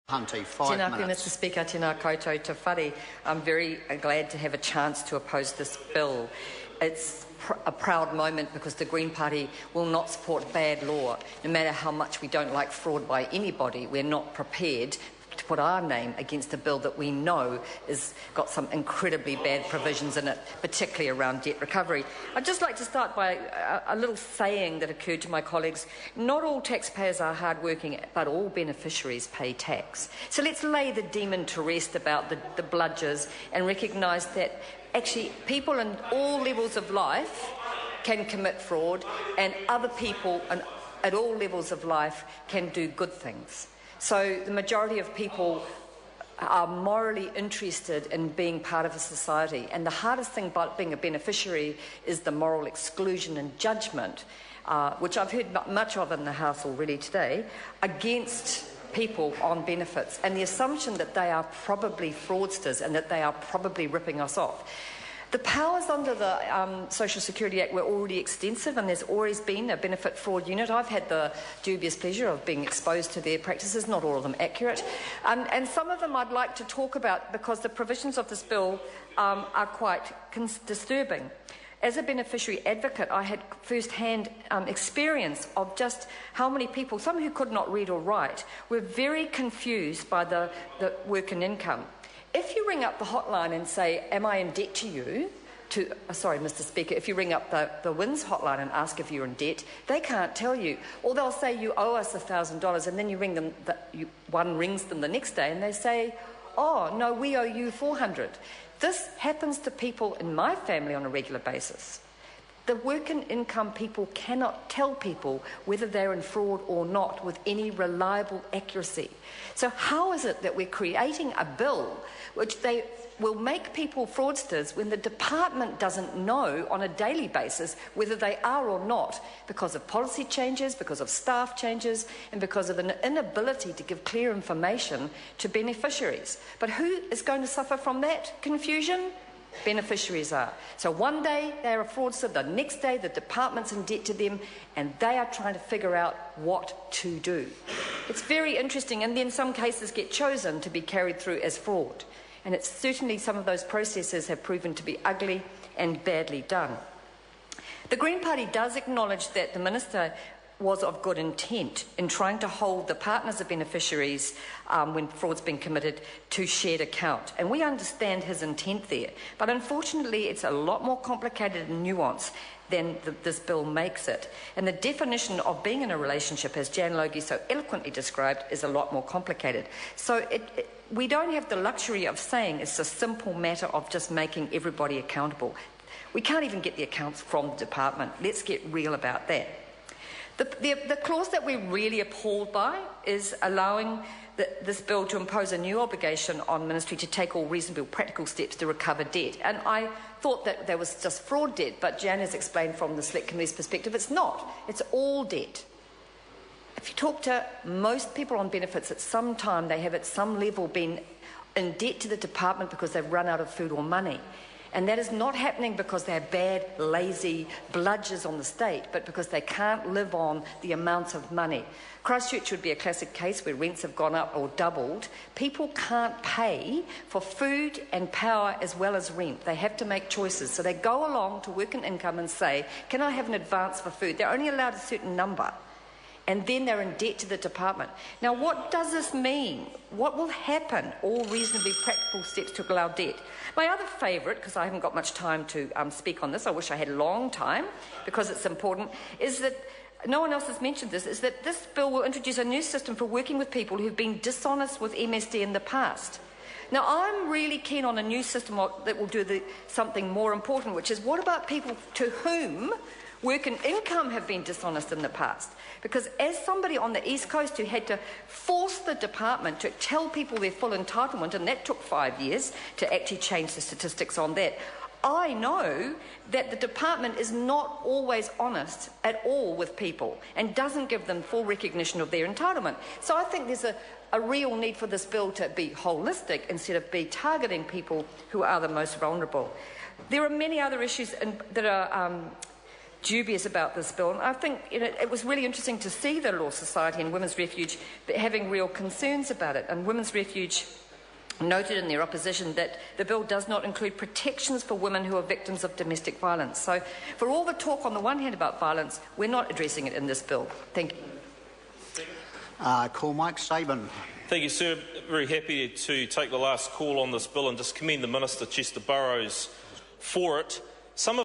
Hunty, 5 minutes. Mr Speaker, tēnā koutou te whare. I'm very glad to have a chance to oppose this bill. It's a proud moment because the Green Party will not support bad law. No matter how much we don't like fraud by anybody, we're not prepared to put our name against a bill that we know has got some incredibly bad provisions in it, particularly around debt recovery. I'd just like to start by a little saying that occurred to my colleagues. Not all taxpayers are hardworking, but all beneficiaries pay tax. So let's lay the demon to rest about the bludgers and recognise that actually people in all levels of life can commit fraud, and other people at all levels of life can do good things. So the majority of people are morally interested in being part of a society, and the hardest thing about being a beneficiary is the moral exclusion and judgment, which I've heard much of in the House already today, against people on benefits, and the assumption that they are probably fraudsters and that they are probably ripping us off. The powers under the Social Security Act were already extensive, and there's always been a benefit fraud unit. I've had the dubious pleasure of being exposed to their practices, not all of them accurate. And some of them I'd like to talk about because the provisions of this bill are quite disturbing. As a beneficiary advocate, I had first-hand experience of just how many people, some who could not read or write, were very confused by the work and income. If you ring up the hotline and say, am I in debt to you? Sorry, Mr Speaker, if you ring up the WINS hotline and ask if you're in debt, they can't tell you. Or they'll say you owe us $1,000, and then you ring them, one rings them the next day and they say, oh, no, we owe you $400. This happens to people in my family on a regular basis. The work and income people cannot tell people whether they're in fraud or not with any reliable accuracy. So how is it that we're creating a bill which they will make people fraudsters when the department doesn't know on a daily basis whether they are or not, because of policy changes, because of staff changes, and because of an inability to give clear information to beneficiaries? But who is going to suffer from that confusion? Beneficiaries are. So one day they're a fraudster, the next day the department's in debt to them, and they are trying to figure out what to do. It's very interesting, and then some cases get chosen to be carried through as fraud. And it's certainly some of those processes have proven to be ugly and badly done. The Green Party does acknowledge that the Minister was of good intent in trying to hold the partners of beneficiaries when fraud's been committed to shared account. And we understand his intent there. But unfortunately, it's a lot more complicated and nuanced than this bill makes it. And the definition of being in a relationship, as Jan Logie so eloquently described, is a lot more complicated. So we don't have the luxury of saying it's a simple matter of just making everybody accountable. We can't even get the accounts from the department. Let's get real about that. The clause that we're really appalled by is allowing this bill to impose a new obligation on Ministry to take all reasonable practical steps to recover debt. And I thought that there was just fraud debt, but Jan has explained from the Select Committee's perspective it's not. It's all debt. If you talk to most people on benefits, at some time they have at some level been in debt to the department because they've run out of food or money. And that is not happening because they're bad, lazy bludgers on the state, but because they can't live on the amounts of money. Christchurch would be a classic case where rents have gone up or doubled. People can't pay for food and power as well as rent. They have to make choices. So they go along to work and income and say, can I have an advance for food? They're only allowed a certain number. And then they're in debt to the department. Now, what does this mean? What will happen? All reasonably practical steps to allow debt. My other favourite, because I haven't got much time to speak on this, I wish I had a long time, because it's important, is that no one else has mentioned this, is that this bill will introduce a new system for working with people who've been dishonest with MSD in the past. Now, I'm really keen on a new system that will do something more important, which is what about people to whom work and income have been dishonest in the past? Because as somebody on the East Coast who had to force the department to tell people their full entitlement, and that took 5 years to actually change the statistics on that, I know that the department is not always honest at all with people and doesn't give them full recognition of their entitlement. So I think there's a real need for this bill to be holistic instead of be targeting people who are the most vulnerable. There are many other issues that are dubious about this bill. And I think it was really interesting to see the Law Society and Women's Refuge having real concerns about it. And Women's Refuge noted in their opposition that the bill does not include protections for women who are victims of domestic violence. So for all the talk on the one hand about violence, we're not addressing it in this bill. Thank you. Call Mike Sabin. Thank you, sir. Very happy to take the last call on this bill and just commend the Minister, Chester Burrows, for it. Some of